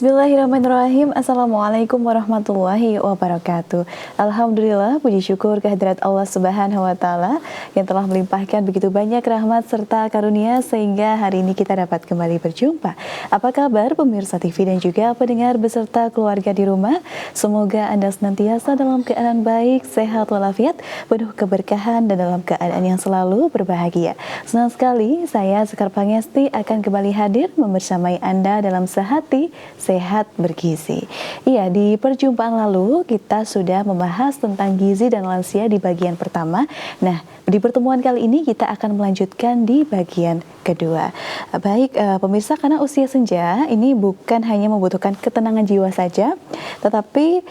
Bismillahirrahmanirrahim. Assalamualaikum warahmatullahi wabarakatuh. Alhamdulillah, puji syukur kehadirat Allah Subhanahu wa Ta'ala yang telah melimpahkan begitu banyak rahmat serta karunia sehingga hari ini kita dapat kembali berjumpa. Apa kabar pemirsa TV dan juga pendengar beserta keluarga di rumah? Semoga Anda senantiasa dalam keadaan baik, sehat walafiat, penuh keberkahan dan dalam keadaan yang selalu berbahagia. Senang sekali saya Sekar Pangesti akan kembali hadir membersamai Anda dalam Sehati Sehat Bergizi. Iya, di perjumpaan lalu kita sudah membahas tentang gizi dan lansia di bagian pertama. Nah, di pertemuan kali ini kita akan melanjutkan di bagian kedua. Baik, pemirsa, karena usia senja ini bukan hanya membutuhkan ketenangan jiwa saja, tetapi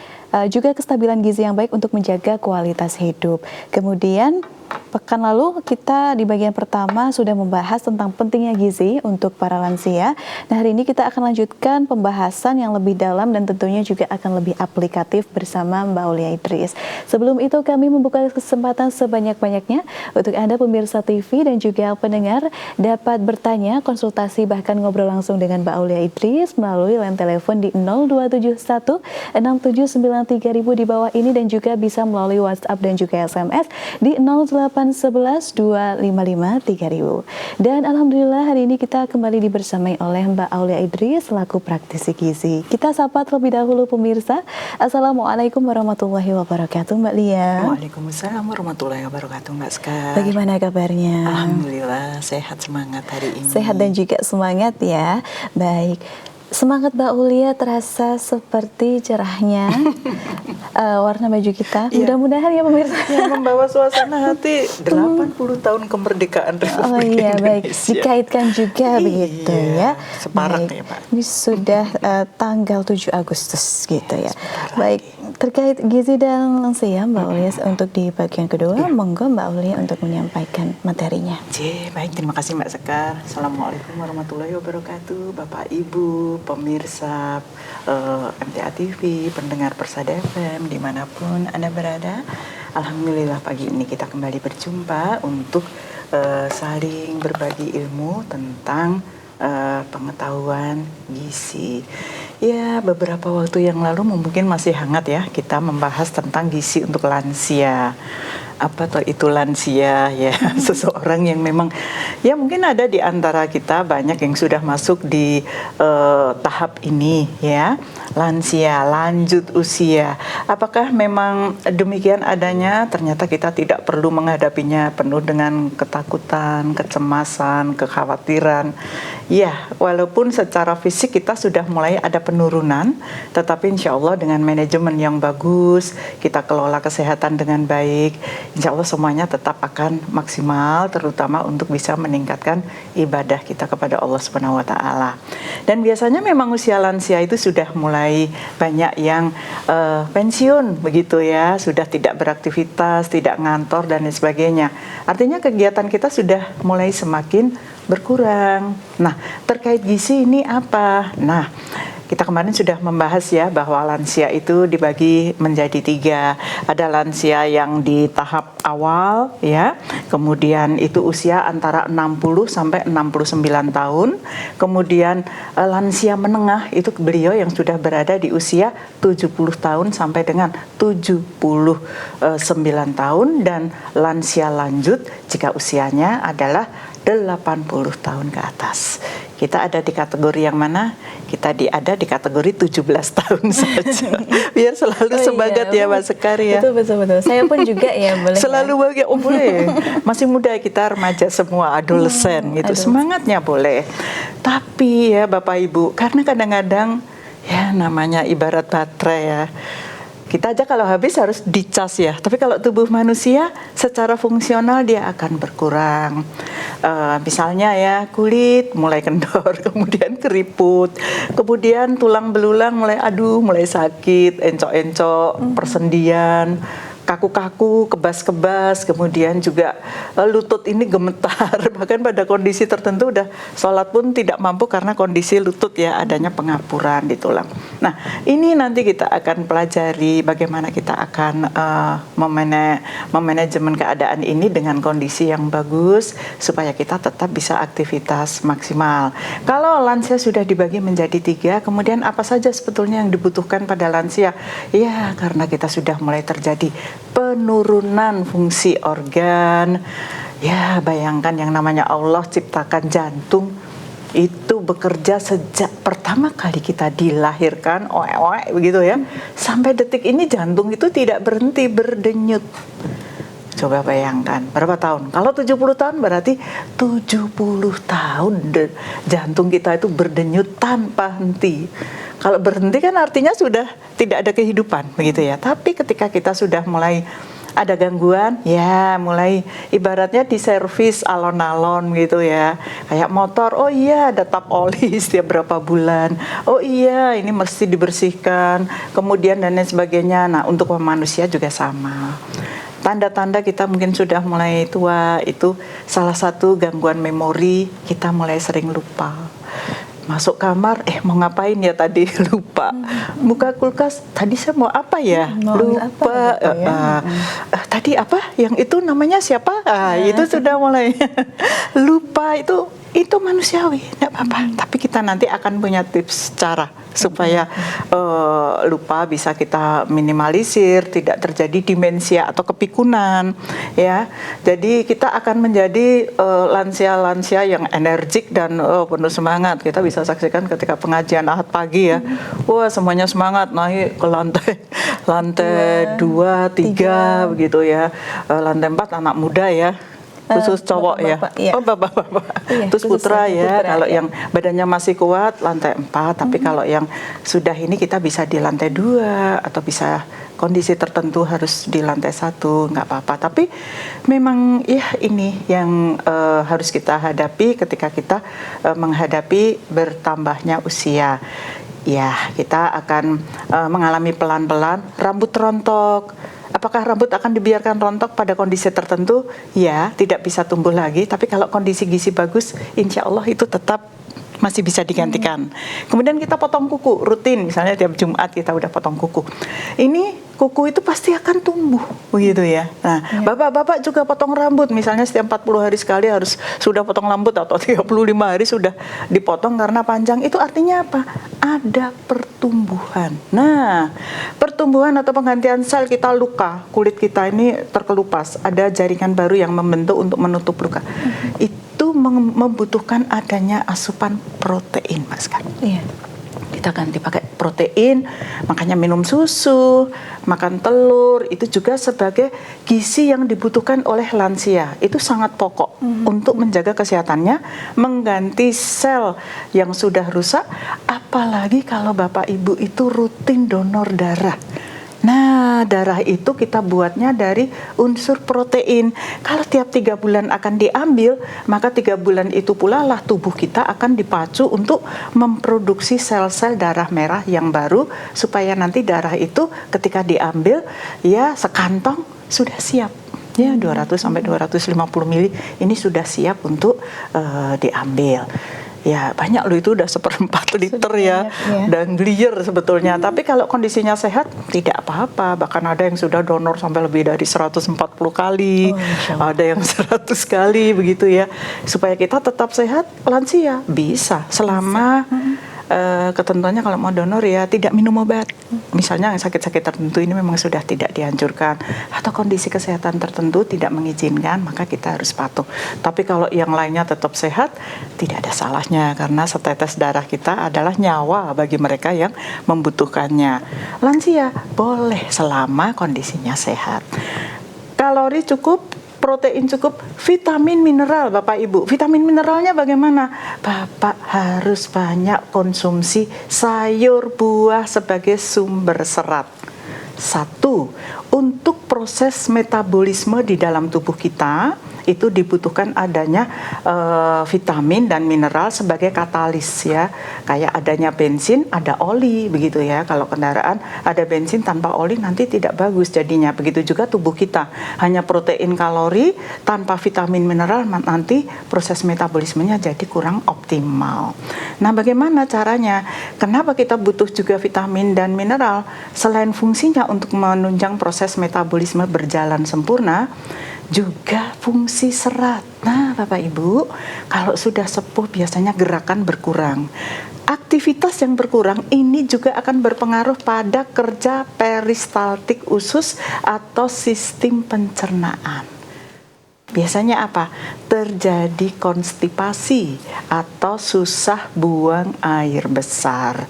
juga kestabilan gizi yang baik untuk menjaga kualitas hidup. Kemudian pekan lalu kita di bagian pertama sudah membahas tentang pentingnya gizi untuk para lansia. Nah, hari ini kita akan lanjutkan pembahasan yang lebih dalam dan tentunya juga akan lebih aplikatif bersama Mbak Aulia Idris. Sebelum itu kami membuka kesempatan sebanyak-banyaknya untuk Anda pemirsa TV dan juga pendengar dapat bertanya, konsultasi bahkan ngobrol langsung dengan Mbak Aulia Idris melalui line telepon di 0271 6793000 di bawah ini dan juga bisa melalui WhatsApp dan juga SMS di 0811 255 3000. Dan alhamdulillah hari ini kita kembali dibersamai oleh Mbak Aulia Idris selaku praktisi gizi. Kita sapa terlebih dahulu pemirsa. Assalamualaikum warahmatullahi wabarakatuh Mbak Lia. Waalaikumsalam warahmatullahi wabarakatuh Mbak Sekar. Bagaimana kabarnya? Alhamdulillah sehat, semangat hari ini. Sehat dan juga semangat ya. Baik. Semangat Mbak Aulia terasa seperti cerahnya warna baju kita. Mudah-mudahan ya pemirsa. Yang membawa suasana hati 80 tahun kemerdekaan Republik Oh iya, baik. Indonesia. Dikaitkan juga begitu ya. Separak Baik. ya Pak. Ini sudah tanggal 7 Agustus gitu ya. Baik, lagi. terkait gizi dan lansia Mbak Aulia untuk di bagian kedua, monggo Mbak Aulia untuk menyampaikan materinya. Baik, terima kasih Mbak Sekar. Assalamualaikum warahmatullahi wabarakatuh, Bapak Ibu, pemirsa MTA TV, pendengar Persada FM, dimanapun Anda berada. Alhamdulillah pagi ini kita kembali berjumpa untuk saling berbagi ilmu tentang pengetahuan gizi. Ya, beberapa waktu yang lalu mungkin masih hangat ya kita membahas tentang gizi untuk lansia. Apa toh itu lansia ya? Seseorang yang memang ya mungkin ada di antara kita banyak yang sudah masuk di tahap ini ya, lansia, lanjut usia. Apakah memang demikian adanya? Ternyata kita tidak perlu menghadapinya penuh dengan ketakutan, kecemasan, kekhawatiran. Ya, walaupun secara fisik kita sudah mulai ada penurunan, tetapi insya Allah dengan manajemen yang bagus, kita kelola kesehatan dengan baik, insya Allah semuanya tetap akan maksimal, terutama untuk bisa meningkatkan ibadah kita kepada Allah Subhanahu wa Ta'ala. Dan biasanya memang usia lansia itu sudah mulai banyak yang pensiun begitu ya, sudah tidak beraktivitas, tidak ngantor dan lain sebagainya. Artinya kegiatan kita sudah mulai semakin berkurang. Nah, terkait gizi ini apa? Nah, kita kemarin sudah membahas ya bahwa lansia itu dibagi menjadi 3. Ada lansia yang di tahap awal ya, kemudian itu usia antara 60 sampai 69 tahun. Kemudian lansia menengah itu beliau yang sudah berada di usia 70 tahun sampai dengan 79 tahun, dan lansia lanjut jika usianya adalah 80 tahun ke atas. Kita ada di kategori yang mana? Kita ada di kategori 17 tahun saja. Biar selalu semangat ya Mbak Sekar ya. Betul. Saya pun juga ya boleh. Selalu bahagia, boleh. Masih muda kita, remaja semua, adolesen gitu. Semangatnya boleh. Tapi ya Bapak Ibu, karena kadang-kadang ya namanya ibarat baterai ya. Kita aja kalau habis harus dicas ya, tapi kalau tubuh manusia secara fungsional dia akan berkurang. Misalnya ya kulit mulai kendor, kemudian keriput, kemudian tulang belulang mulai sakit, encok-encok, persendian, kaku-kaku, kebas-kebas, kemudian juga lutut ini gemetar, bahkan pada kondisi tertentu udah sholat pun tidak mampu karena kondisi lutut ya, adanya pengapuran di tulang. Nah, ini nanti kita akan pelajari bagaimana kita akan memanajemen keadaan ini dengan kondisi yang bagus supaya kita tetap bisa aktivitas maksimal. Kalau lansia sudah dibagi menjadi 3, kemudian apa saja sebetulnya yang dibutuhkan pada lansia? Ya, karena kita sudah mulai terjadi penurunan fungsi organ. Ya, bayangkan yang namanya Allah ciptakan jantung itu bekerja sejak pertama kali kita dilahirkan, begitu ya. Sampai detik ini jantung itu tidak berhenti berdenyut. Coba bayangkan, berapa tahun? Kalau 70 tahun berarti 70 tahun jantung kita itu berdenyut tanpa henti. Kalau berhenti kan artinya sudah tidak ada kehidupan, begitu ya. Tapi ketika kita sudah mulai ada gangguan, ya mulai ibaratnya diservis alon-alon gitu ya. Kayak motor, oh iya ada tap oli setiap berapa bulan. Oh iya ini mesti dibersihkan, kemudian dan lain sebagainya. Nah, untuk manusia juga sama. Tanda-tanda kita mungkin sudah mulai tua, itu salah satu gangguan memori, kita mulai sering lupa. Masuk kamar, mau ngapain ya tadi, lupa. Buka kulkas, tadi saya mau apa ya, lupa. Apa, gitu ya. Tadi apa, yang itu namanya siapa, itu sudah mulai lupa. Itu manusiawi, tidak apa-apa. Tapi kita nanti akan punya tips cara supaya lupa bisa kita minimalisir, tidak terjadi demensia atau kepikunan, ya. Jadi kita akan menjadi lansia-lansia yang energik dan penuh semangat. Kita bisa saksikan ketika pengajian Ahad pagi ya, wah semuanya semangat naik ke lantai 2, 3 begitu ya, lantai 4 anak muda ya. Khusus cowok ya, iya. Oh bapak-bapak, Iya, terus putra ya, kalau ya. yang badannya masih kuat lantai 4, tapi kalau yang sudah ini kita bisa di lantai 2 atau bisa kondisi tertentu harus di lantai 1, nggak apa-apa. Tapi memang ya ini yang harus kita hadapi ketika kita menghadapi bertambahnya usia. Ya, kita akan mengalami pelan-pelan rambut rontok. Apakah rambut akan dibiarkan rontok pada kondisi tertentu? Ya, tidak bisa tumbuh lagi. Tapi kalau kondisi gizi bagus, insya Allah itu tetap masih bisa digantikan. Kemudian kita potong kuku rutin, misalnya tiap Jumat kita udah potong kuku. Ini kuku itu pasti akan tumbuh, begitu ya. Nah, bapak-bapak juga potong rambut, misalnya setiap 40 hari sekali harus sudah potong rambut atau 35 hari sudah dipotong karena panjang. Itu artinya apa? Ada pertumbuhan. Nah, pertumbuhan atau penggantian sel kita luka, kulit kita ini terkelupas, ada jaringan baru yang membentuk untuk menutup luka. Itu membutuhkan adanya asupan protein, Mas kan. Iya. Kita ganti pakai protein, makanya minum susu, makan telur, itu juga sebagai gizi yang dibutuhkan oleh lansia. Itu sangat pokok untuk menjaga kesehatannya, mengganti sel yang sudah rusak, apalagi kalau Bapak Ibu itu rutin donor darah. Nah, darah itu kita buatnya dari unsur protein. Kalau tiap 3 bulan akan diambil, maka 3 bulan itu pula lah tubuh kita akan dipacu untuk memproduksi sel-sel darah merah yang baru, supaya nanti darah itu ketika diambil, ya sekantong sudah siap. Ya, 200 sampai 250 mili ini sudah siap untuk diambil. Ya banyak loh, itu udah 1/4 liter ya, dan glier sebetulnya. Tapi kalau kondisinya sehat tidak apa-apa. Bahkan ada yang sudah donor sampai lebih dari 140 kali, ada yang 100 kali begitu ya. Supaya kita tetap sehat, lansia bisa selama ketentuannya kalau mau donor ya tidak minum obat. Misalnya yang sakit-sakit tertentu ini memang sudah tidak dianjurkan, atau kondisi kesehatan tertentu tidak mengizinkan, maka kita harus patuh. Tapi kalau yang lainnya tetap sehat, tidak ada salahnya, karena setetes darah kita adalah nyawa bagi mereka yang membutuhkannya. Lansia boleh selama kondisinya sehat. Kalori cukup, protein cukup, vitamin mineral Bapak Ibu. Vitamin mineralnya bagaimana? Bapak harus banyak konsumsi sayur buah sebagai sumber serat. 1, untuk proses metabolisme di dalam tubuh kita itu dibutuhkan adanya vitamin dan mineral sebagai katalis ya. Kayak adanya bensin, ada oli begitu ya. Kalau kendaraan ada bensin tanpa oli nanti tidak bagus jadinya. Begitu juga tubuh kita, hanya protein kalori tanpa vitamin mineral nanti proses metabolismenya jadi kurang optimal. Nah, bagaimana caranya? Kenapa kita butuh juga vitamin dan mineral? Selain fungsinya untuk menunjang proses metabolisme berjalan sempurna, juga fungsi serat. Nah, Bapak Ibu, kalau sudah sepuh biasanya gerakan berkurang. Aktivitas yang berkurang ini juga akan berpengaruh pada kerja peristaltik usus atau sistem pencernaan. Biasanya apa? Terjadi konstipasi atau susah buang air besar.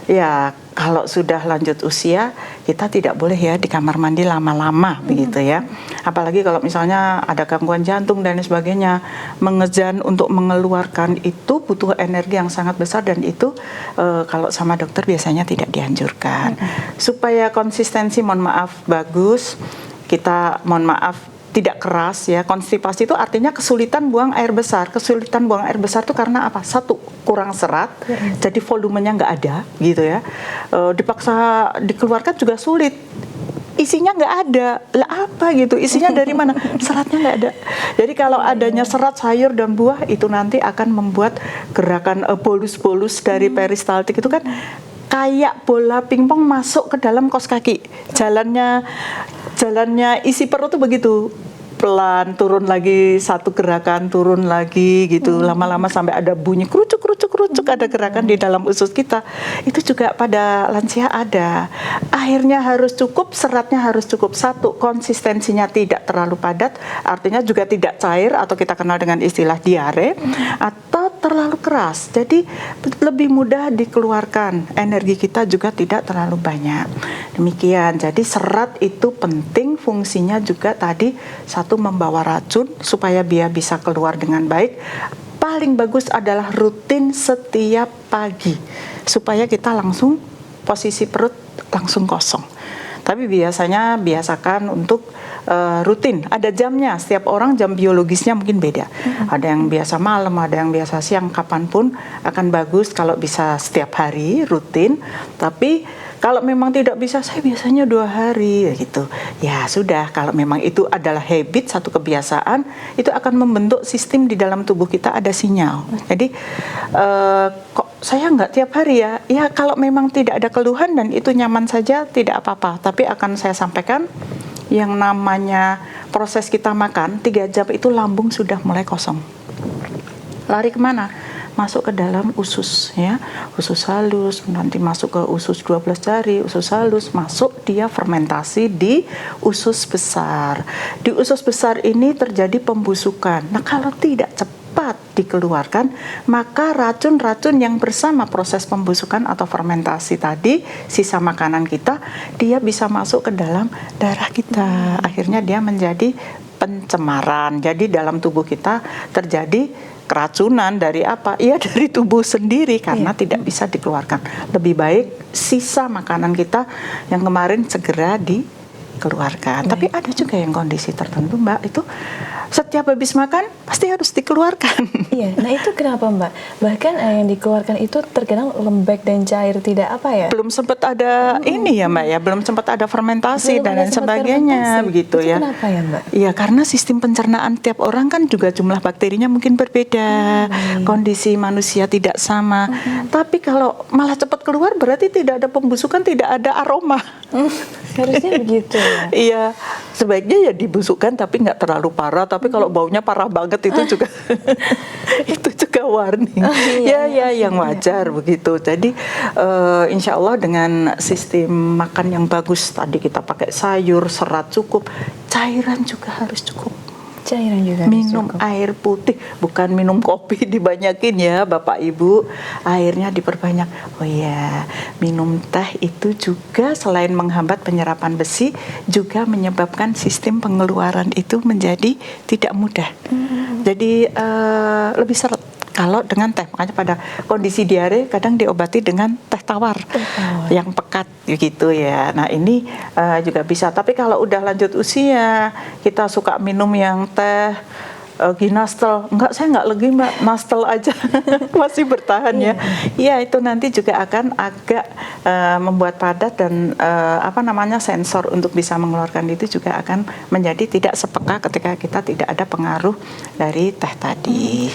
Ya, kalau sudah lanjut usia, kita tidak boleh ya di kamar mandi lama-lama begitu ya. Apalagi kalau misalnya ada gangguan jantung dan sebagainya, mengejan untuk mengeluarkan itu butuh energi yang sangat besar dan itu kalau sama dokter biasanya tidak dianjurkan. Supaya konsistensi mohon maaf bagus, kita mohon maaf tidak keras ya. Konstipasi itu artinya kesulitan buang air besar. Kesulitan buang air besar itu karena apa? Satu, kurang serat, jadi volumenya nggak ada gitu ya. Dipaksa dikeluarkan juga sulit. Isinya nggak ada, lah apa gitu? Isinya dari mana? Seratnya nggak ada. Jadi kalau adanya serat sayur dan buah itu nanti akan membuat gerakan bolus-bolus dari peristaltik itu kan kayak bola pingpong masuk ke dalam kos kaki. Jalannya isi perut tuh begitu. Pelan turun lagi, satu gerakan turun lagi gitu, lama-lama sampai ada bunyi kerucuk ada gerakan di dalam usus kita. Itu juga pada lansia ada. Airnya harus cukup, seratnya harus cukup. Satu, konsistensinya tidak terlalu padat, artinya juga tidak cair atau kita kenal dengan istilah diare, atau terlalu keras. Jadi lebih mudah dikeluarkan. Energi kita juga tidak terlalu banyak. Demikian. Jadi serat itu penting, fungsinya juga tadi satu membawa racun supaya dia bisa keluar dengan baik. Paling bagus adalah rutin setiap pagi supaya kita langsung posisi perut langsung kosong. Tapi biasanya biasakan untuk rutin, ada jamnya. Setiap orang jam biologisnya mungkin beda. Ada yang biasa malam, ada yang biasa siang, kapanpun akan bagus kalau bisa setiap hari rutin. Tapi kalau memang tidak bisa, saya biasanya 2 hari gitu. Ya sudah, kalau memang itu adalah habit, satu kebiasaan, itu akan membentuk sistem di dalam tubuh kita ada sinyal. Jadi kok saya nggak tiap hari ya? Ya kalau memang tidak ada keluhan dan itu nyaman saja, tidak apa-apa. Tapi akan saya sampaikan, yang namanya proses kita makan 3 jam itu lambung sudah mulai kosong. Lari kemana? Masuk ke dalam usus ya, usus halus, nanti masuk ke usus 12 jari, usus halus, masuk dia fermentasi di usus besar. Di usus besar ini terjadi pembusukan. Nah, kalau tidak cepat dikeluarkan, maka racun-racun yang bersama proses pembusukan atau fermentasi tadi, sisa makanan kita, dia bisa masuk ke dalam darah kita. Akhirnya dia menjadi pencemaran. Jadi dalam tubuh kita terjadi keracunan dari apa? Ya dari tubuh sendiri karena tidak bisa dikeluarkan. Lebih baik sisa makanan kita yang kemarin segera dikeluarkan. Tapi ada juga yang kondisi tertentu, Mbak, itu setiap habis makan pasti harus dikeluarkan. Iya, nah itu kenapa, Mbak? Bahkan yang dikeluarkan itu terkadang lembek dan cair, tidak apa ya? Belum sempat ada ini ya, Mbak ya, belum sempat ada fermentasi dan lain sebagainya begitu itu ya. Kenapa ya, Mbak? Iya, karena sistem pencernaan tiap orang kan juga jumlah bakterinya mungkin berbeda, kondisi manusia tidak sama. Tapi kalau malah cepat keluar berarti tidak ada pembusukan, tidak ada aroma. Harusnya begitu ya. Iya, sebaiknya ya dibusukkan tapi nggak terlalu parah. Tapi kalau baunya parah banget itu juga itu juga warning. Yang wajar begitu. Jadi insya Allah dengan sistem makan yang bagus tadi kita pakai sayur, serat cukup, cairan juga harus cukup. Cairan juga minum air putih, bukan minum kopi dibanyakin ya Bapak Ibu, airnya diperbanyak. Oh ya, minum teh itu juga selain menghambat penyerapan besi juga menyebabkan sistem pengeluaran itu menjadi tidak mudah. Jadi lebih seret kalau dengan teh. Makanya pada kondisi diare kadang diobati dengan teh tawar yang pekat gitu ya. Nah ini juga bisa. Tapi kalau udah lanjut usia, kita suka minum yang teh ginastel. Enggak, saya enggak lagi Mbak, nastel aja. Masih bertahan ya. Iya, itu nanti juga akan agak membuat padat dan sensor untuk bisa mengeluarkan itu juga akan menjadi tidak sepeka ketika kita tidak ada pengaruh dari teh tadi.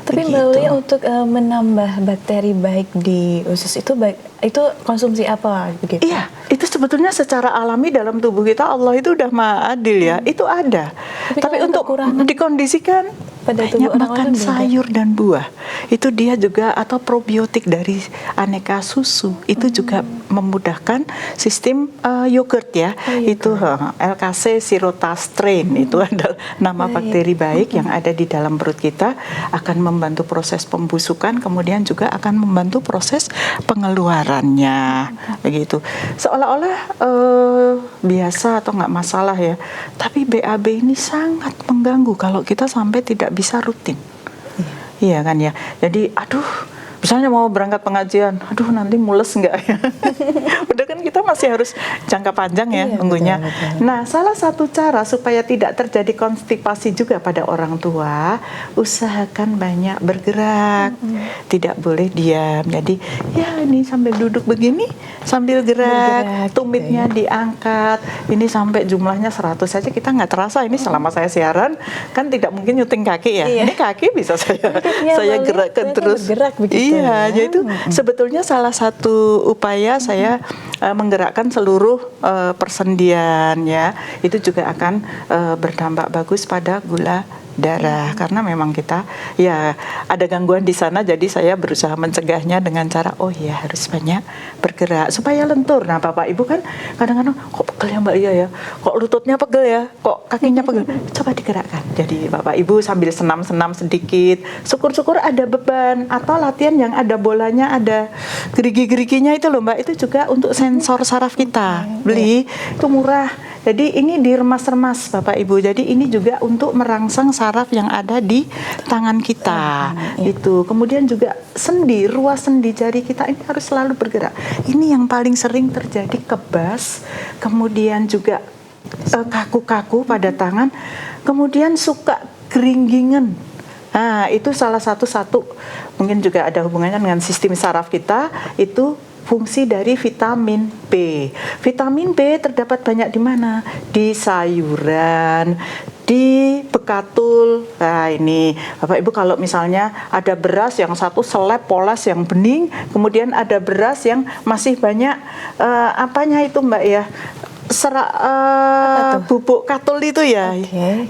Tapi Mbak Uli, untuk menambah bakteri baik di usus itu itu konsumsi apa begitu? Iya, itu sebetulnya secara alami dalam tubuh kita Allah itu udah Maha Adil ya, itu ada. Tapi untuk dikondisikan pada banyak makan sayur dan buah. Itu dia juga, atau probiotik dari aneka susu itu juga memudahkan sistem yogurt ya. Itu LKC Sirotastrain itu adalah nama bakteri baik yang ada di dalam perut kita, akan membantu proses pembusukan, kemudian juga akan membantu proses pengeluarannya. Begitu. Seolah-olah biasa atau nggak masalah ya. Tapi BAB ini sangat mengganggu kalau kita sampai tidak bisa rutin. Iya kan ya. Jadi misalnya mau berangkat pengajian, nanti mules nggak ya? Udah kan kita masih harus jangka panjang ya nunggunya. Betul. Nah, salah satu cara supaya tidak terjadi konstipasi juga pada orang tua, usahakan banyak bergerak, tidak boleh diam. Jadi ya ini sambil duduk begini, sambil gerak tumitnya diangkat. Ini sampai jumlahnya 100 saja kita nggak terasa. Ini selama saya siaran kan tidak mungkin nyuting kaki ya. Ini kaki bisa saya gerakkan terus. Iya, jadi itu sebetulnya salah satu upaya saya menggerakkan seluruh persendian ya. Itu juga akan berdampak bagus pada gula darah, karena memang kita ya ada gangguan di sana, jadi saya berusaha mencegahnya dengan cara harus banyak bergerak supaya lentur. Nah, Bapak Ibu kan kadang-kadang kok pegel ya Mbak Iya ya, kok lututnya pegel ya, kok kakinya pegel, coba digerakkan. Jadi Bapak Ibu sambil senam-senam sedikit, syukur-syukur ada beban, atau latihan yang ada bolanya, ada gerigi-geriginya itu loh Mbak, itu juga untuk sensor saraf kita. Beli itu murah. Jadi ini diremas-remas Bapak Ibu. Jadi ini juga untuk merangsang saraf yang ada di tangan kita. Itu. Kemudian juga ruas sendi jari kita ini harus selalu bergerak. Ini yang paling sering terjadi, kebas, kemudian juga kaku-kaku pada tangan, kemudian suka geringgingan. Nah, itu salah satu mungkin juga ada hubungannya dengan sistem saraf kita, itu fungsi dari vitamin B. Vitamin B terdapat banyak di mana? Di sayuran, di bekatul. Nah, ini Bapak Ibu kalau misalnya ada beras yang satu seleb polas yang bening, kemudian ada beras yang masih banyak apanya itu Mbak ya? Bubuk katul itu ya,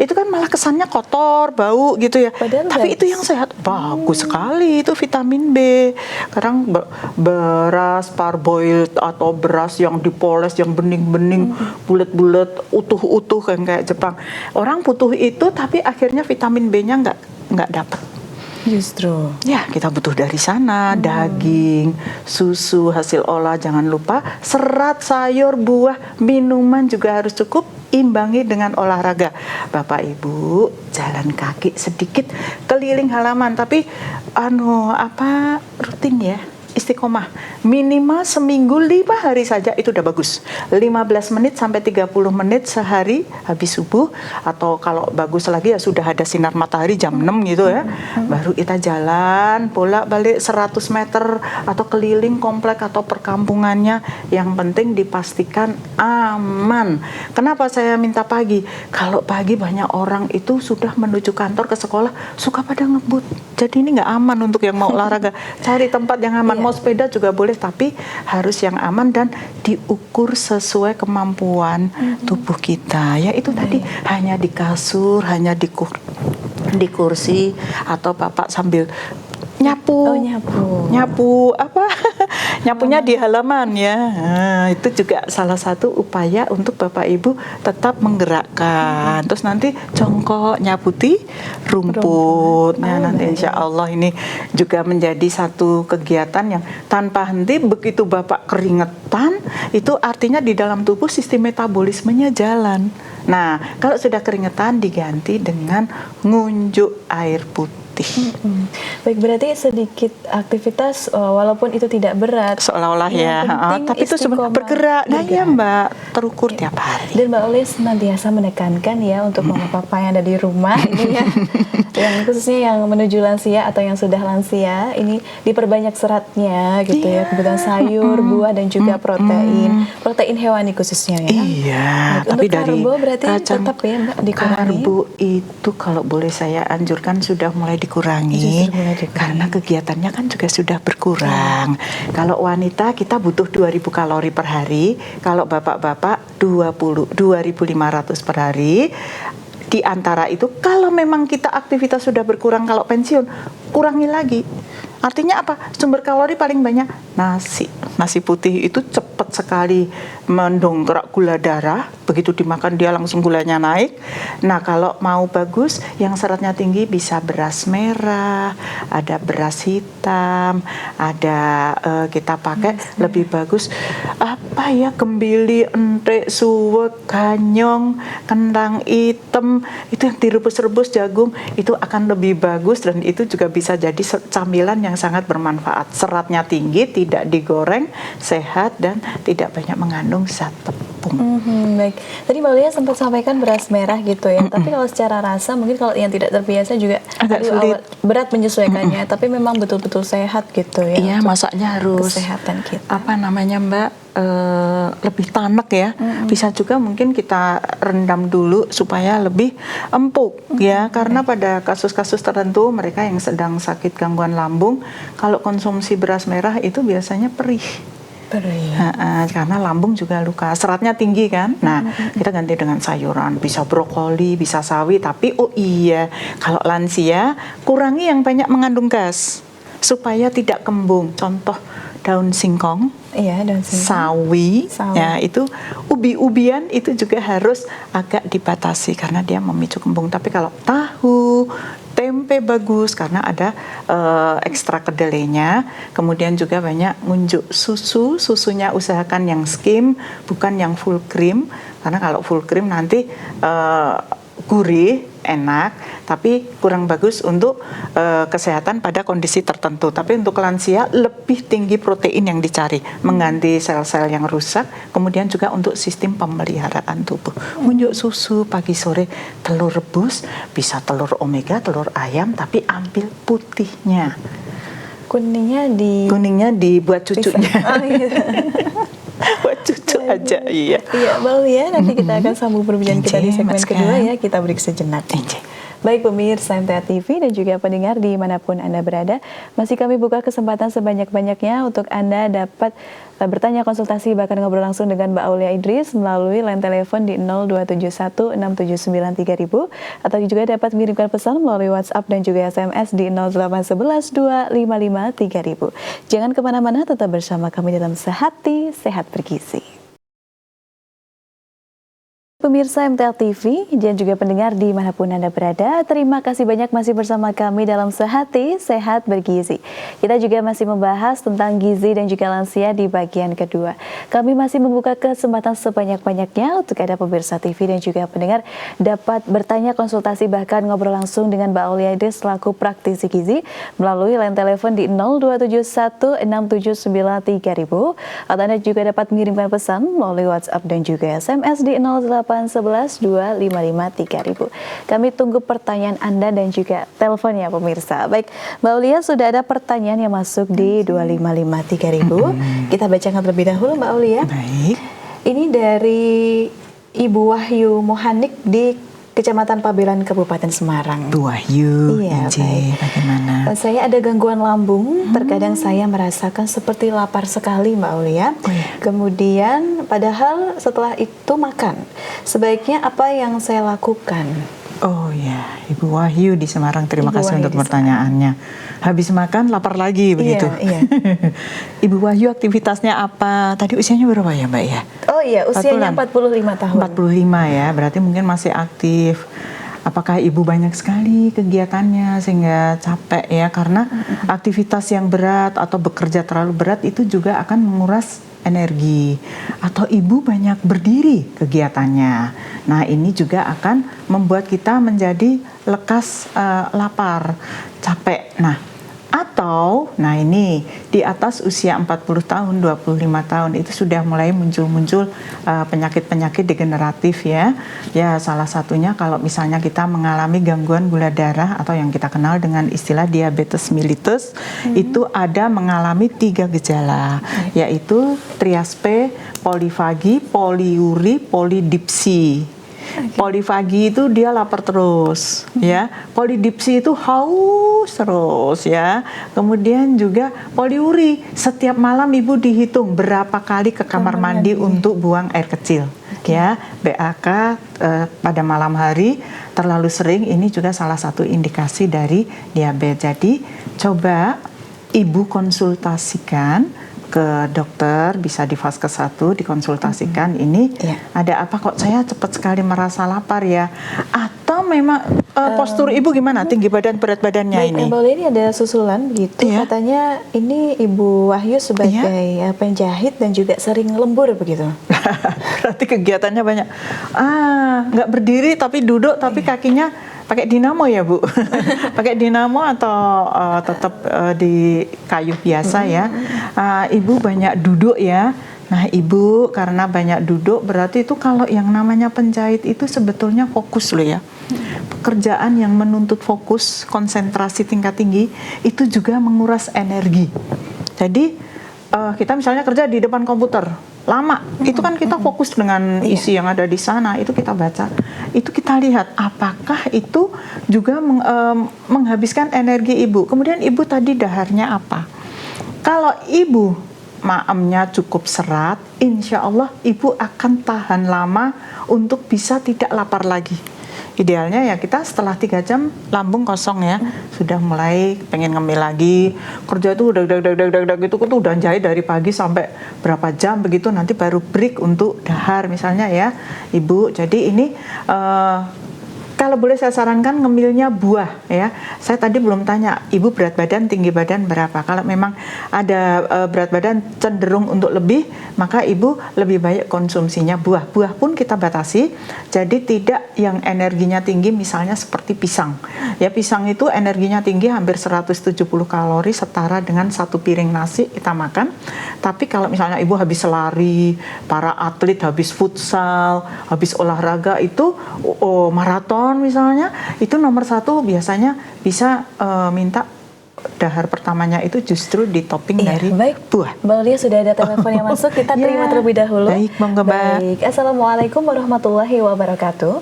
itu kan malah kesannya kotor, bau gitu ya. Tapi itu yang sehat, bagus sekali itu vitamin B. Kadang beras parboiled atau beras yang dipoles, yang bening-bening, bulat-bulat, utuh-utuh kayak Jepang. Orang butuh itu, tapi akhirnya vitamin B-nya nggak dapat. Justru ya kita butuh dari sana, daging, susu hasil olah, jangan lupa serat, sayur, buah, minuman juga harus cukup, imbangi dengan olahraga. Bapak Ibu jalan kaki sedikit keliling halaman, tapi rutin ya, istiqomah, minimal seminggu 5 hari saja itu udah bagus. 15 menit sampai 30 menit sehari habis subuh, atau kalau bagus lagi ya sudah ada sinar matahari jam 6 gitu ya, baru kita jalan bolak-balik 100 meter atau keliling komplek atau perkampungannya. Yang penting dipastikan aman. Kenapa saya minta pagi? Kalau pagi banyak orang itu sudah menuju kantor, ke sekolah, suka pada ngebut, jadi ini nggak aman untuk yang mau olahraga. Cari tempat yang aman. Mau sepeda juga boleh, tapi harus yang aman dan diukur sesuai kemampuan tubuh kita. Ya itu tadi, hanya di kasur, hanya di kursi, atau Bapak sambil nyapu nyapunya di halaman ya. Nah, itu juga salah satu upaya untuk Bapak Ibu tetap menggerakkan. Terus nanti jongkok nyaputi rumput. Nah, nanti insya Allah ini juga menjadi satu kegiatan yang tanpa henti. Begitu Bapak keringetan, itu artinya di dalam tubuh sistem metabolismenya jalan. Nah, kalau sudah keringetan diganti dengan ngunjuk air putih. putih. Baik, berarti sedikit aktivitas walaupun itu tidak berat. Seolah-olah yang ya, penting tapi itu istiqomah bergerak. Nah ya bergerak. Mbak, terukur tiap hari. Dan Mbak Uli senantiasa menekankan ya untuk mama papa yang ada di rumah ini ya, yang khususnya yang menuju lansia atau yang sudah lansia, ini diperbanyak seratnya gitu ya, kebutuhan sayur, buah dan juga protein hewani khususnya ya. Iya, Baik, tapi untuk dari karbo berarti kacang tetap ya Mbak dikurangi. karbo itu kalau boleh saya anjurkan sudah mulai dikurangi, Justru mulai dikurangi. karena kegiatannya kan juga sudah berkurang. Kalau wanita kita butuh 2000 kalori per hari, kalau bapak-bapak 2500 per hari. Di antara itu kalau memang kita aktivitas sudah berkurang, kalau pensiun kurangi lagi. Artinya apa? Sumber kalori paling banyak nasi. Nasi putih itu cepat sekali mendongkrak gula darah. Begitu dimakan dia langsung gulanya naik. Nah kalau mau bagus, yang seratnya tinggi bisa beras merah, ada beras hitam, ada kita pakai lebih bagus apa ya, kembili, entek, suwek, ganyong, kentang hitam, itu yang direbus-rebus, jagung, itu akan lebih bagus dan itu juga bisa jadi camilan yang sangat bermanfaat. Seratnya tinggi, tidak digoreng, sehat dan tidak banyak mengandung zat tepung. Baik, tadi Mbak Lia sempat sampaikan beras merah gitu ya, tapi kalau secara rasa mungkin kalau yang tidak terbiasa juga Agak sulit. berat menyesuaikannya, tapi memang betul-betul sehat gitu ya. Iya, untuk masaknya harus kesehatan kita. apa namanya Mbak, lebih tanek ya. Bisa juga mungkin kita rendam dulu supaya lebih empuk ya, karena pada kasus-kasus tertentu mereka yang sedang sakit gangguan lambung, kalau konsumsi beras merah itu biasanya perih. Karena lambung juga luka, seratnya tinggi kan. Nah, kita ganti dengan sayuran, bisa brokoli, bisa sawi. Tapi oh iya, kalau lansia kurangi yang banyak mengandung gas supaya tidak kembung. Contoh daun singkong, Iya, daun singkong. sawi, Sawi. ya itu ubi-ubian itu juga harus agak dibatasi karena dia memicu kembung. Tapi kalau tahu, tempe bagus karena ada ekstrak kedelainya. Kemudian juga banyak ngunjuk susunya usahakan yang skim, bukan yang full cream, karena kalau full cream nanti gurih, enak, tapi kurang bagus untuk kesehatan pada kondisi tertentu. Tapi untuk lansia lebih tinggi protein yang dicari, mengganti sel-sel yang rusak, kemudian juga untuk sistem pemeliharaan tubuh. Unjuk susu pagi sore, telur rebus, bisa telur omega, telur ayam, tapi ambil putihnya. Kuningnya dibuat cucunya. Oh, iya. Buat cucu aja, iya. Iya, Mbak Lia, nanti kita akan sambung perbincangan kita di segmen Mas kedua Kan. ya. Kita break sejenak. Inci. Baik pemirsa MTA TV dan juga pendengar dimanapun Anda berada, masih kami buka kesempatan sebanyak-banyaknya untuk Anda dapat bertanya, konsultasi, bahkan ngobrol langsung dengan Mbak Aulia Idris melalui line telepon di 02716793000 atau juga dapat mengirimkan pesan melalui WhatsApp dan juga SMS di 08112553000. Jangan kemana-mana, tetap bersama kami dalam Sehati Sehat Bergizi. Pemirsa MTA TV dan juga pendengar dimanapun Anda berada, terima kasih banyak masih bersama kami dalam Sehati Sehat Bergizi. Kita juga masih membahas tentang gizi dan juga lansia di bagian kedua. Kami masih membuka kesempatan sebanyak-banyaknya untuk Anda pemirsa TV dan juga pendengar dapat bertanya, konsultasi, bahkan ngobrol langsung dengan Mbak Aulia Idris selaku praktisi gizi melalui line telepon di 02716793000 atau Anda juga dapat mengirimkan pesan melalui WhatsApp dan juga SMS di 08112553000. Kami tunggu pertanyaan Anda dan juga teleponnya pemirsa. Baik, Mbak Aulia, sudah ada pertanyaan yang masuk di 2553000. Kita bacakan terlebih dahulu Mbak Aulia. Baik. Ini dari Ibu Wahyu Mohanik di Kecamatan Pabelan, Kabupaten Semarang. Bu Wahyu, Iya, baik. bagaimana? Saya ada gangguan lambung, terkadang saya merasakan seperti lapar sekali Mbak Aulia. Oh, iya. Kemudian padahal setelah itu makan. Sebaiknya apa yang saya lakukan? Oh ya, Ibu Wahyu di Semarang, terima Ibu kasih Wahyu untuk di pertanyaannya. Habis makan lapar lagi begitu. Iya. Ibu Wahyu aktivitasnya apa? Tadi usianya berapa ya Mbak ya? Oh iya, usianya 45 tahun. 45 ya, berarti mungkin masih aktif. Apakah Ibu banyak sekali kegiatannya sehingga capek ya? Karena aktivitas yang berat atau bekerja terlalu berat itu juga akan menguras energi, atau ibu banyak berdiri kegiatannya. Nah, ini juga akan membuat kita menjadi lekas lapar, capek. Nah ini di atas usia 40 tahun, 25 tahun itu sudah mulai muncul penyakit-penyakit degeneratif ya. Ya, salah satunya kalau misalnya kita mengalami gangguan gula darah atau yang kita kenal dengan istilah diabetes mellitus, itu ada mengalami 3 gejala, yaitu triaspe, polifagi, poliuri, polidipsi. Polifagi itu dia lapar terus, ya. Polidipsi itu haus terus, ya. Kemudian juga poliuri, setiap malam ibu dihitung berapa kali ke kamar mandi untuk buang air kecil, ya. BAK pada malam hari terlalu sering, ini juga salah satu indikasi dari diabetes. Jadi coba ibu konsultasikan ke dokter, bisa di Vaskes 1 dikonsultasikan, ini ada apa kok saya cepat sekali merasa lapar ya, atau memang postur ibu gimana, tinggi badan, berat badannya ini? Mbak Aulia, ini ada susulan begitu, katanya ini Ibu Wahyu sebagai penjahit dan juga sering lembur begitu. Berarti kegiatannya banyak. Nggak berdiri tapi duduk, tapi kakinya pakai dinamo ya Bu? Pakai dinamo atau tetap di kayu biasa ya? Ibu banyak duduk ya. Nah, ibu karena banyak duduk berarti itu kalau yang namanya penjahit itu sebetulnya fokus loh ya. Pekerjaan yang menuntut fokus, konsentrasi tingkat tinggi itu juga menguras energi. Jadi kita misalnya kerja di depan komputer lama, itu kan kita fokus dengan isi yang ada di sana, itu kita baca, itu kita lihat apakah itu juga menghabiskan energi ibu. Kemudian ibu tadi daharnya apa? Kalau ibu maemnya cukup serat, insya Allah ibu akan tahan lama untuk bisa tidak lapar lagi. Idealnya ya kita setelah 3 jam lambung kosong ya, sudah mulai pengen ngemil lagi, kerja itu udah gitu, tuh udah jahit dari pagi sampai berapa jam begitu, nanti baru break untuk dahar misalnya ya ibu. Jadi ini kalau boleh saya sarankan ngemilnya buah ya. Saya tadi belum tanya, ibu berat badan, tinggi badan berapa. Kalau memang ada berat badan cenderung untuk lebih, maka ibu lebih baik konsumsinya buah. Buah pun kita batasi, jadi tidak yang energinya tinggi misalnya seperti pisang. Ya, pisang itu energinya tinggi, hampir 170 kalori, setara dengan 1 piring nasi kita makan. Tapi kalau misalnya ibu habis lari, para atlet habis futsal, habis olahraga itu maraton misalnya, itu nomor 1 biasanya bisa minta dahar pertamanya itu justru di topping dari buah. Mbak Aulia, sudah ada telepon yang masuk, kita terima terlebih dahulu. Baik, monggo Mbak. Baik, Assalamualaikum warahmatullahi wabarakatuh.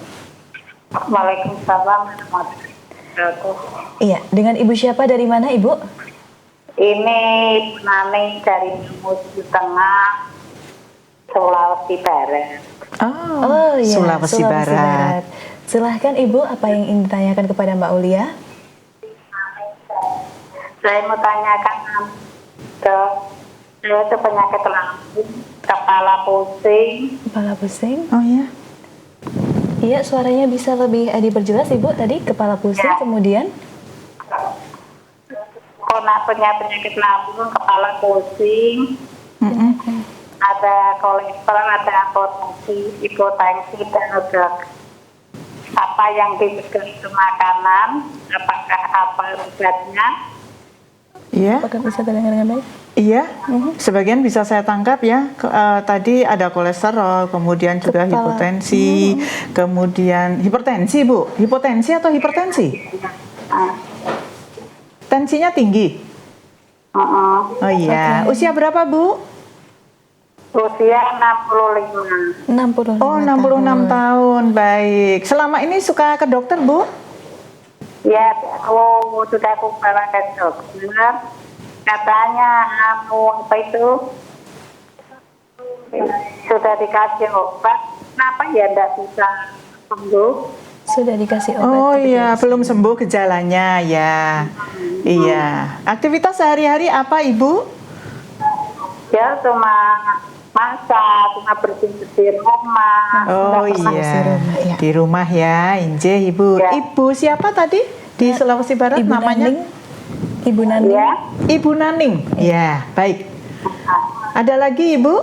Waalaikumsalam warahmatullahi wabarakatuh. Iya, dengan Ibu siapa, dari mana Ibu? Ini Nani dari Sulawesi Tengah, Sulawesi Barat. Oh iya, Sulawesi Barat. Silahkan Ibu, apa yang ingin ditanyakan kepada Mbak Aulia? Saya mau tanyakan saya itu penyakit lambung, kepala pusing. Kepala pusing? Oh ya. Iya, suaranya bisa lebih diperjelas Ibu, tadi kepala pusing, kemudian? Karena punya penyakit lambung, kepala pusing, ada kolesterol, ada hipotensi, dan ada apa yang diberikan itu makanan, apakah apa obatnya? Iya. Apakah bisa terdengar dengan baik? Iya, sebagian bisa saya tangkap ya. Tadi ada kolesterol, kemudian juga hipotensi, kemudian hipertensi Bu. Hipotensi atau hipertensi? Tensinya tinggi. Oh iya. Usia berapa Bu? Usia 65. 65 Oh, 66 tahun. Baik. Selama ini suka ke dokter Bu? Ya, sudah aku bawa ke dokter. Katanya apa itu sudah dikasih obat, kenapa ya tidak bisa sembuh? Sudah dikasih obat. Oh iya, belum sembuh gejalanya ya. Iya. Aktivitas sehari-hari apa Ibu? Ya cuma masak, cuma bersih-bersih rumah. Oh iya, di rumah ya, Inje Ibu. Ya. Ibu siapa tadi di Sulawesi Barat Ibu namanya? Naning. Ibu Naning. Ya. Ibu Naning. Ya, baik. Ada lagi Ibu?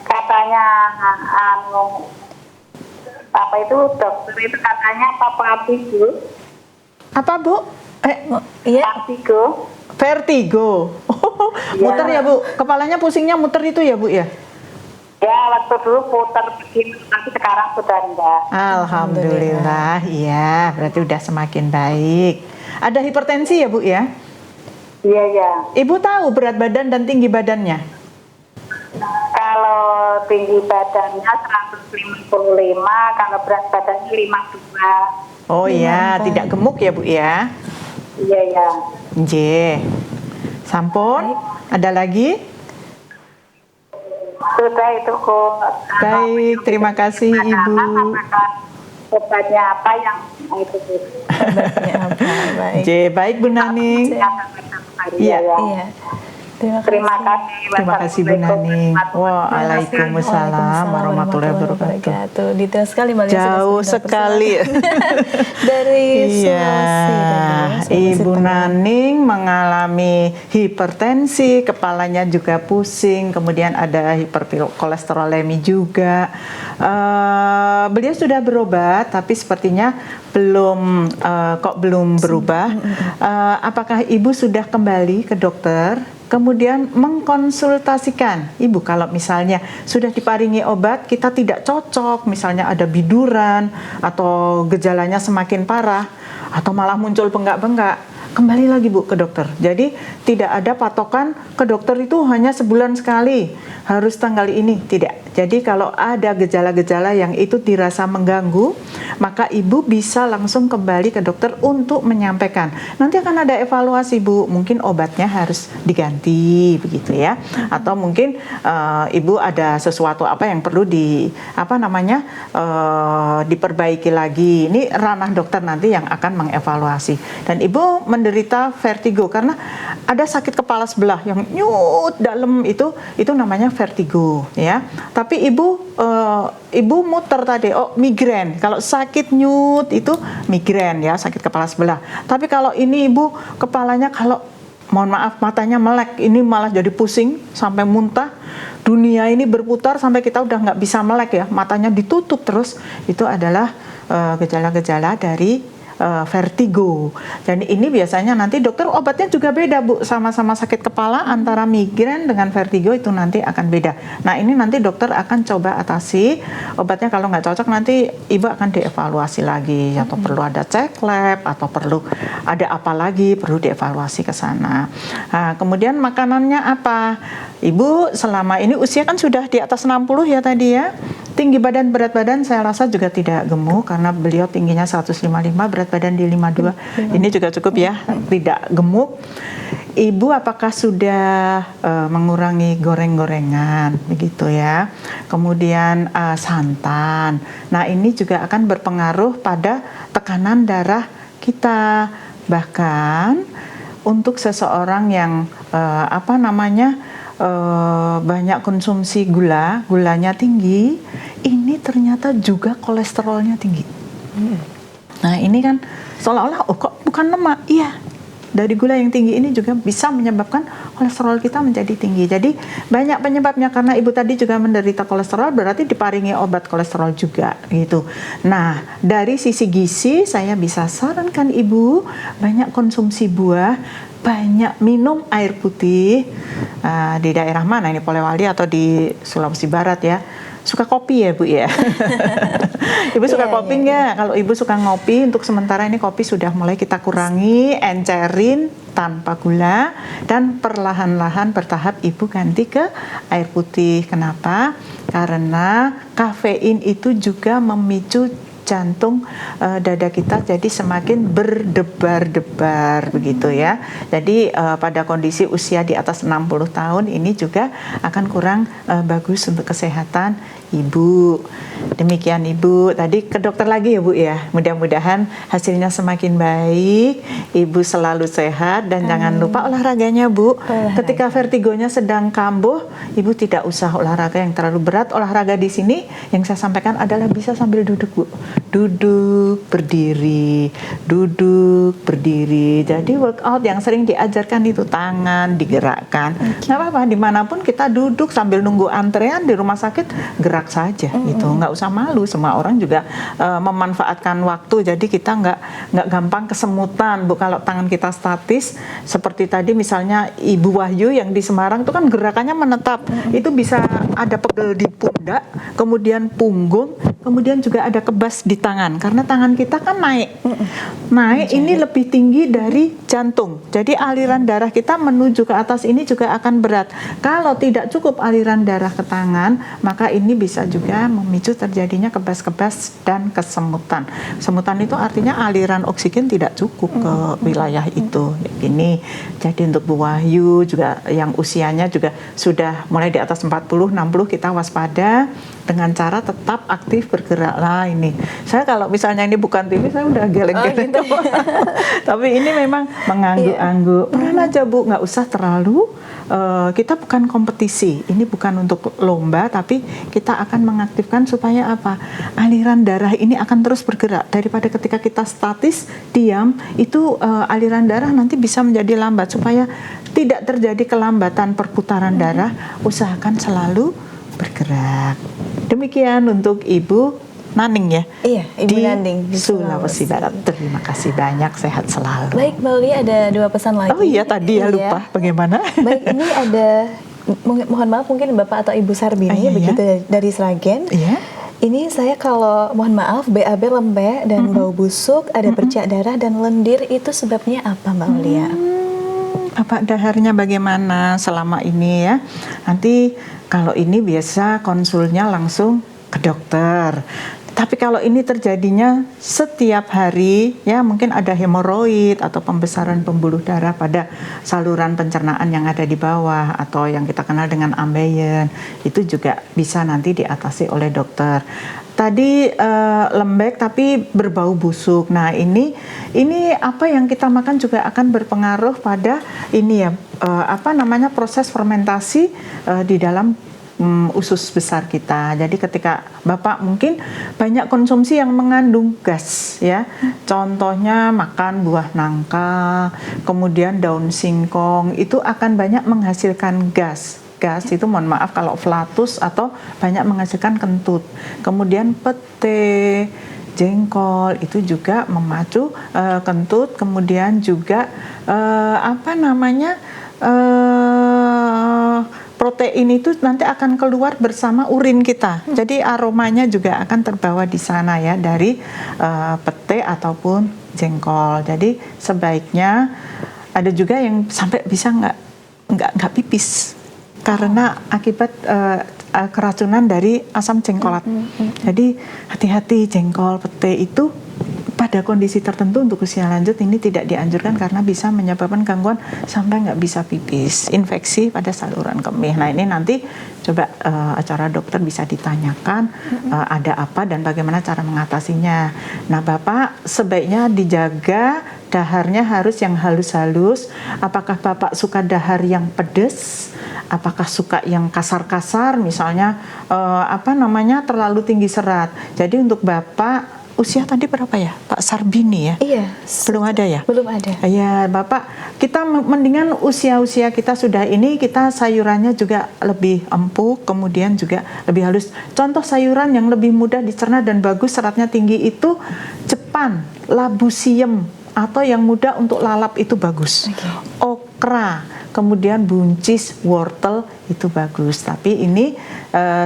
Katanya apa itu dokter itu katanya vertigo. Apa Bu? Iya. Vertigo. Vertigo. Muter ya Bu? Kepalanya pusingnya muter itu ya Bu ya? Ya, waktu dulu putar begini, tapi sekarang sudah enggak. Alhamdulillah, iya, berarti udah semakin baik. Ada hipertensi ya Bu ya? Iya, ya. Ibu tahu berat badan dan tinggi badannya? Kalau tinggi badannya 155, kalau berat badannya 52. Oh iya, tidak gemuk ya Bu ya? Iya, ya. J. Sampun, ada lagi? Sudah itu kok. Baik, terima kasih Ibu. Obatnya apa yang itu? Obatnya apa? Baik. J, baik Bu Naning. Iya. Iya. Terima kasih. Terima kasih Bu Naning. Waalaikumsalam warahmatullahi wabarakatuh. Detail sekali Mbak Lia, Jauh sudah sekali. dari Iya, Sulawesi. Ibu Naning mengalami hipertensi, kepalanya juga pusing, kemudian ada hiperkolesterolemi juga. Beliau sudah berobat, tapi sepertinya belum berubah. Apakah Ibu sudah kembali ke dokter? Kemudian mengkonsultasikan Ibu, kalau misalnya sudah diparingi obat kita tidak cocok, misalnya ada biduran atau gejalanya semakin parah atau malah muncul bengkak-bengkak, kembali lagi Bu ke dokter. Jadi tidak ada patokan ke dokter itu hanya sebulan sekali, harus tanggal ini, tidak. Jadi kalau ada gejala-gejala yang itu dirasa mengganggu, maka Ibu bisa langsung kembali ke dokter untuk menyampaikan. Nanti akan ada evaluasi Bu, mungkin obatnya harus diganti begitu ya. Atau mungkin Ibu ada sesuatu apa yang perlu diperbaiki lagi. Ini ranah dokter nanti yang akan mengevaluasi. Dan Ibu menderita vertigo karena ada sakit kepala sebelah yang nyut dalam, itu namanya vertigo ya. Tapi ibu muter tadi, migrain. Kalau sakit nyut itu migrain ya, sakit kepala sebelah. Tapi kalau ini Ibu kepalanya, kalau mohon maaf matanya melek, ini malah jadi pusing sampai muntah. Dunia ini berputar sampai kita udah nggak bisa melek ya, matanya ditutup terus. Itu adalah gejala-gejala dari vertigo. Dan ini biasanya nanti dokter obatnya juga beda Bu, sama-sama sakit kepala, antara migrain dengan vertigo itu nanti akan beda. Nah ini nanti dokter akan coba atasi obatnya. Kalau nggak cocok nanti Ibu akan dievaluasi lagi, atau perlu ada cek lab, atau perlu ada apa lagi, perlu dievaluasi ke sana. Nah, kemudian makanannya apa? Ibu selama ini usia kan sudah di atas 60 ya tadi ya. Tinggi badan, berat badan saya rasa juga tidak gemuk karena beliau tingginya 155, berat badan di 52. Ini juga cukup ya, tidak gemuk. Ibu apakah sudah mengurangi goreng-gorengan begitu ya. Kemudian santan. Nah, ini juga akan berpengaruh pada tekanan darah kita. Bahkan untuk seseorang yang banyak konsumsi gulanya tinggi, ini ternyata juga kolesterolnya tinggi. Nah ini kan seolah-olah kok bukan lemak, iya, dari gula yang tinggi ini juga bisa menyebabkan kolesterol kita menjadi tinggi. Jadi banyak penyebabnya, karena Ibu tadi juga menderita kolesterol, berarti diparingi obat kolesterol juga gitu. Nah dari sisi gizi saya bisa sarankan Ibu banyak konsumsi buah, banyak minum air putih. Di daerah mana ini, Polewali atau di Sulawesi Barat ya, suka kopi ya Bu ya? Ibu suka kopi nggak? Kalau Ibu suka ngopi, untuk sementara ini kopi sudah mulai kita kurangi, encerin tanpa gula, dan perlahan-lahan bertahap Ibu ganti ke air putih. Kenapa? Karena kafein itu juga memicu jantung dada kita jadi semakin berdebar-debar begitu ya. Jadi pada kondisi usia di atas 60 tahun ini juga akan kurang bagus untuk kesehatan Ibu. Demikian Ibu, tadi ke dokter lagi ya Bu ya. Mudah-mudahan hasilnya semakin baik, Ibu selalu sehat, dan jangan lupa olahraganya Bu. Ketika vertigonya sedang kambuh, Ibu tidak usah olahraga yang terlalu berat. Olahraga di sini yang saya sampaikan adalah bisa sambil duduk Bu. duduk, berdiri, duduk, berdiri. Jadi workout yang sering diajarkan itu tangan digerakkan. Nggak apa-apa, dimanapun kita duduk sambil nunggu antrean di rumah sakit, gerak saja gitu. Nggak usah malu, semua orang juga memanfaatkan waktu. Jadi kita nggak gampang kesemutan, Bu. Kalau tangan kita statis, seperti tadi misalnya Ibu Wahyu yang di Semarang itu kan gerakannya menetap. Itu bisa ada pegel di pundak, kemudian punggung, kemudian juga ada kebas di tangan karena tangan kita kan naik ini lebih tinggi dari jantung, jadi aliran darah kita menuju ke atas ini juga akan berat. Kalau tidak cukup aliran darah ke tangan, maka ini bisa juga memicu terjadinya kebas-kebas dan kesemutan. Semutan itu artinya aliran oksigen tidak cukup ke wilayah itu. Gini, jadi untuk Bu Wahyu juga yang usianya juga sudah mulai di atas 40, 60, kita waspada dengan cara tetap aktif bergerak lah. Ini saya kalau misalnya ini bukan TV, saya udah geleng-geleng. Tapi ini memang mengangguk-angguk. Pelan aja Bu, nggak usah terlalu. Kita bukan kompetisi, ini bukan untuk lomba, tapi kita akan mengaktifkan supaya apa? Aliran darah ini akan terus bergerak. Daripada ketika kita statis, diam, itu aliran darah nanti bisa menjadi lambat. Supaya tidak terjadi kelambatan perputaran darah, usahakan selalu bergerak. Demikian untuk Ibu Naning ya. Iya, Ibu Naning di Sulawesi Barat. Terima kasih banyak, sehat selalu. Baik, Mbak Aulia, ada 2 pesan lagi. Oh iya, tadi ya lupa. Bagaimana? Baik, ini ada, mohon maaf mungkin Bapak atau Ibu Sarbini begitu dari Sragen. Iya. Ini saya kalau mohon maaf BAB lembek dan bau busuk, ada bercak darah dan lendir, itu sebabnya apa Mbak Aulia? Apa daharnya bagaimana selama ini ya? Nanti kalau ini biasa konsulnya langsung ke dokter. Tapi kalau ini terjadinya setiap hari, ya mungkin ada hemoroid atau pembesaran pembuluh darah pada saluran pencernaan yang ada di bawah atau yang kita kenal dengan ambeien, itu juga bisa nanti diatasi oleh dokter. Tadi lembek tapi berbau busuk. Nah ini apa yang kita makan juga akan berpengaruh pada ini ya proses fermentasi di dalam usus besar kita. Jadi ketika Bapak mungkin banyak konsumsi yang mengandung gas ya. Contohnya makan buah nangka, kemudian daun singkong, itu akan banyak menghasilkan gas. Gas itu mohon maaf kalau flatus atau banyak menghasilkan kentut. Kemudian pete, jengkol itu juga memacu kentut, kemudian juga protein itu nanti akan keluar bersama urin kita. Jadi aromanya juga akan terbawa di sana ya dari pete ataupun jengkol. Jadi sebaiknya ada juga yang sampai bisa nggak pipis karena akibat keracunan dari asam jengkolat. Jadi hati-hati, jengkol, pete itu pada kondisi tertentu untuk usia lanjut ini tidak dianjurkan karena bisa menyebabkan gangguan sampai nggak bisa pipis, infeksi pada saluran kemih. Nah ini nanti coba acara dokter bisa ditanyakan ada apa dan bagaimana cara mengatasinya. Nah Bapak sebaiknya dijaga daharnya harus yang halus-halus. Apakah Bapak suka dahar yang pedas? Apakah suka yang kasar-kasar? Misalnya terlalu tinggi serat. Jadi untuk Bapak usia tadi berapa ya, Pak Sarbini ya? Iya. Belum ada ya? Belum ada. Ya, Bapak, kita mendingan usia-usia kita sudah ini, kita sayurannya juga lebih empuk, kemudian juga lebih halus. Contoh sayuran yang lebih mudah dicerna dan bagus, seratnya tinggi itu jepan, labu siem, atau yang mudah untuk lalap itu bagus. Okra, kemudian buncis, wortel itu bagus. Tapi ini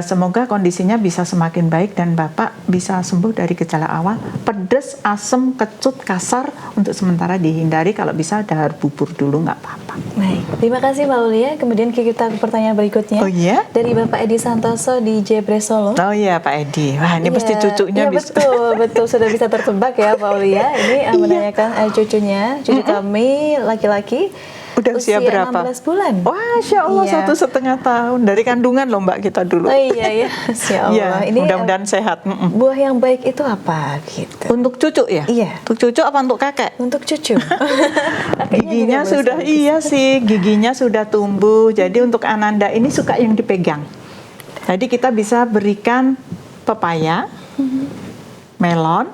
semoga kondisinya bisa semakin baik dan Bapak bisa sembuh dari gejala awal. Pedas, asam, kecut, kasar untuk sementara dihindari. Kalau bisa dahar bubur dulu nggak apa-apa. Baik, terima kasih Mbak Aulia. Kemudian kita ke pertanyaan berikutnya. Oh iya? Dari Bapak Edi Santoso di Jebre Solo. Oh iya Pak Edi. Wah ini pasti cucunya bisa. Betul sudah bisa tertebak ya Pak Aulia. Ini menanyakan cucunya, cucu kami laki-laki. Udah usia berapa? 16 bulan. Wah, Masya Allah, 1,5 tahun. Dari kandungan loh Mbak kita dulu. Oh iya, Masya Allah. Ya, ini mudah-mudahan sehat. Buah yang baik itu apa? Gitu. Untuk cucu ya? Iya. Untuk cucu apa untuk kakek? Untuk cucu. Giginya sudah, giginya sudah tumbuh. Jadi untuk Ananda ini suka yang dipegang. Jadi kita bisa berikan pepaya, melon.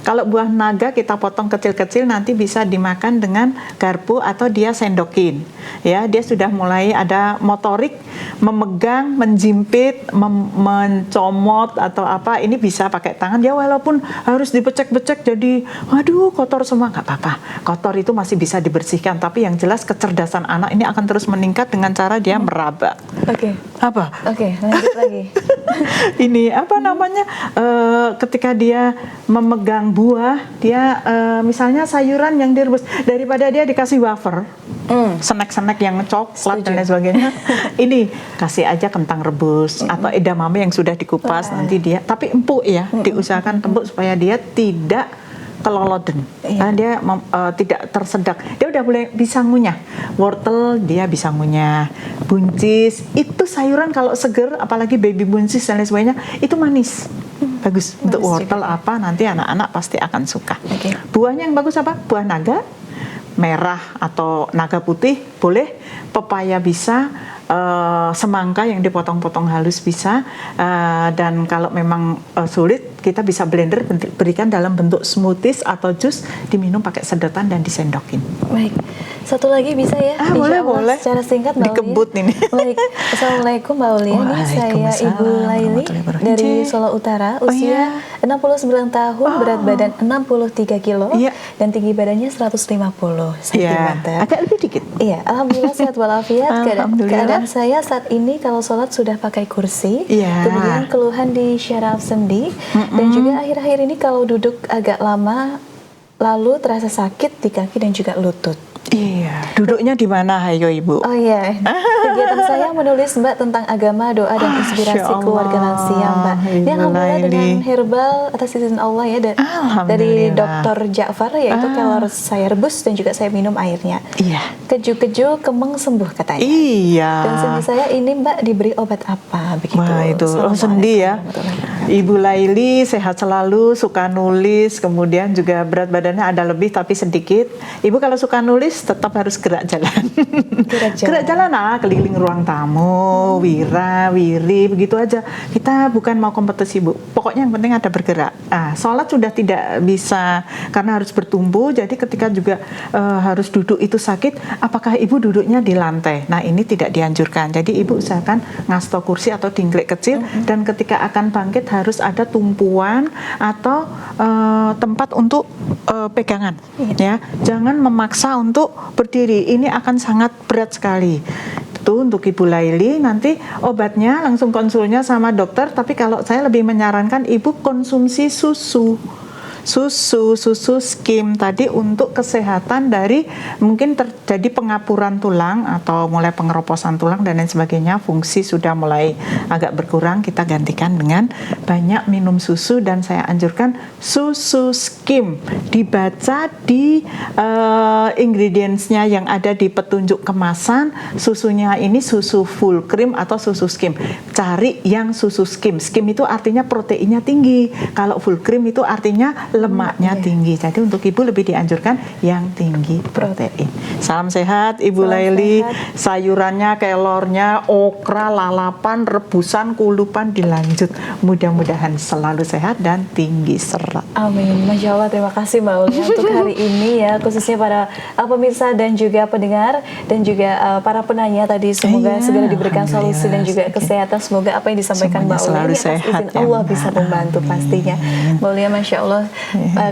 Kalau buah naga kita potong kecil-kecil nanti bisa dimakan dengan garpu atau dia sendokin. Ya, dia sudah mulai ada motorik memegang, menjimpit, mencomot atau apa. Ini bisa pakai tangan. Ya walaupun harus dibecek-becek jadi aduh kotor semua, nggak apa-apa. Kotor itu masih bisa dibersihkan, tapi yang jelas kecerdasan anak ini akan terus meningkat dengan cara dia meraba. Oke. Apa? Oke, lanjut lagi. Ini apa namanya? Ketika dia memegang buah, dia misalnya sayuran yang direbus, daripada dia dikasih wafer, snack-snack yang coklat dan lain sebagainya, ini kasih aja kentang rebus atau edamame yang sudah dikupas. Nanti dia, tapi empuk ya, diusahakan empuk supaya dia tidak keloloden. Dia tidak tersedak. Dia udah boleh bisa ngunyah. Wortel dia bisa ngunyah. Buncis itu sayuran kalau seger, apalagi baby buncis dan lain sebagainya, itu manis. Bagus untuk wortel juga. Apa nanti anak-anak pasti akan suka. Buahnya yang bagus apa? Buah naga merah atau naga putih boleh. Pepaya bisa. Semangka yang dipotong-potong halus bisa, dan kalau memang sulit kita bisa blender, berikan dalam bentuk smoothies atau jus, diminum pakai sedotan dan disendokin. Baik, satu lagi bisa ya? Boleh. Secara singkat Mbak dikebut Aulia. Ini. Baik, Assalamualaikum Mbak Aulia. Ini saya Ibu Laili dari Solo Utara, usia 69 tahun, berat badan 63 kilo, dan tinggi badannya 150 cm. Agak lebih dikit. Iya, alhamdulillah sehat walafiat. Keadaan saya saat ini kalau sholat sudah pakai kursi, kemudian keluhan di syaraf sendi, dan juga akhir-akhir ini kalau duduk agak lama lalu terasa sakit di kaki dan juga lutut. Iya, duduknya di mana, hayo Ibu? Oh iya, kegiatan saya menulis Mbak tentang agama, doa dan inspirasi keluarga lansia Mbak. Ini alhamdulillah dengan herbal atas izin Allah ya, dari Dr. Ja'far, yaitu kelor saya rebus dan juga saya minum airnya. Iya. Keju-keju kemeng sembuh katanya. Iya. Dan sendi saya ini Mbak diberi obat apa? Begitu. Wah itu sendi ya. Ibu Laili sehat selalu, suka nulis, kemudian juga berat badannya ada lebih tapi sedikit. Ibu kalau suka nulis tetap harus gerak jalan. Gerak jalan keliling ruang tamu, wiri begitu aja. Kita bukan mau kompetisi Bu, pokoknya yang penting ada bergerak. Sholat sudah tidak bisa karena harus bertumbuh, jadi ketika juga harus duduk itu sakit, apakah Ibu duduknya di lantai? Nah ini tidak dianjurkan, jadi Ibu usahakan ngasto kursi atau dingklek kecil, dan ketika akan bangkit harus ada tumpuan atau tempat untuk pegangan, ya. Jangan memaksa untuk berdiri, ini akan sangat berat sekali. Itu untuk Ibu Laili. Nanti obatnya langsung konsulnya sama dokter, tapi kalau saya lebih menyarankan Ibu konsumsi susu skim tadi untuk kesehatan dari mungkin terjadi pengapuran tulang atau mulai pengeroposan tulang dan lain sebagainya, fungsi sudah mulai agak berkurang, kita gantikan dengan banyak minum susu, dan saya anjurkan susu skim. Dibaca di ingredients-nya yang ada di petunjuk kemasan, susunya ini susu full cream atau susu skim. Cari yang susu skim. Skim itu artinya proteinnya tinggi. Kalau full cream itu artinya lemaknya tinggi. Jadi untuk Ibu lebih dianjurkan yang tinggi protein. Salam sehat Ibu Laili. Sayurannya, kelornya, okra, lalapan, rebusan, kulupan dilanjut. Mudah-mudahan selalu sehat dan tinggi serat. Amin. Masya Allah, terima kasih Mbak Aulia untuk hari ini ya, khususnya para pemirsa dan juga pendengar dan juga para penanya tadi, semoga segera diberikan solusi dan juga kesehatan. Semoga apa yang disampaikan Mbak Aulia atas izin Allah bisa membantu pastinya. Mbak Aulia, Masya Allah,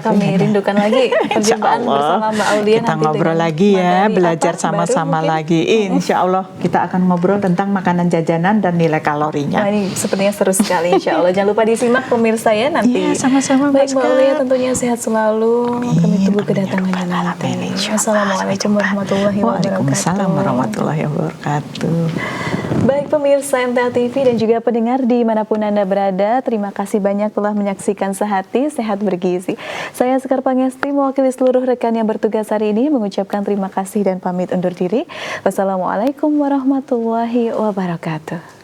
kami rindukan lagi perjumpaan bersama Mbak Aulia. Kita ngobrol lagi ya, belajar sama-sama lagi. Insya Allah kita akan ngobrol tentang makanan jajanan dan nilai kalorinya. Nah, ini sepertinya seru sekali Insya Allah. Jangan lupa disimak pemirsa ya nanti. Iya, sama-sama Baik Mbak Aulia, tentunya sehat selalu. Kami tunggu kedatangannya nanti. Assalamualaikum warahmatullahi wabarakatuh. Waalaikumsalam warahmatullahi wabarakatuh. Baik pemirsa MTA TV dan juga pendengar dimanapun Anda berada, terima kasih banyak telah menyaksikan Sehati Sehat Bergizi. Saya Sekar Pangesti, mewakili seluruh rekan yang bertugas hari ini, mengucapkan terima kasih dan pamit undur diri. Wassalamualaikum warahmatullahi wabarakatuh.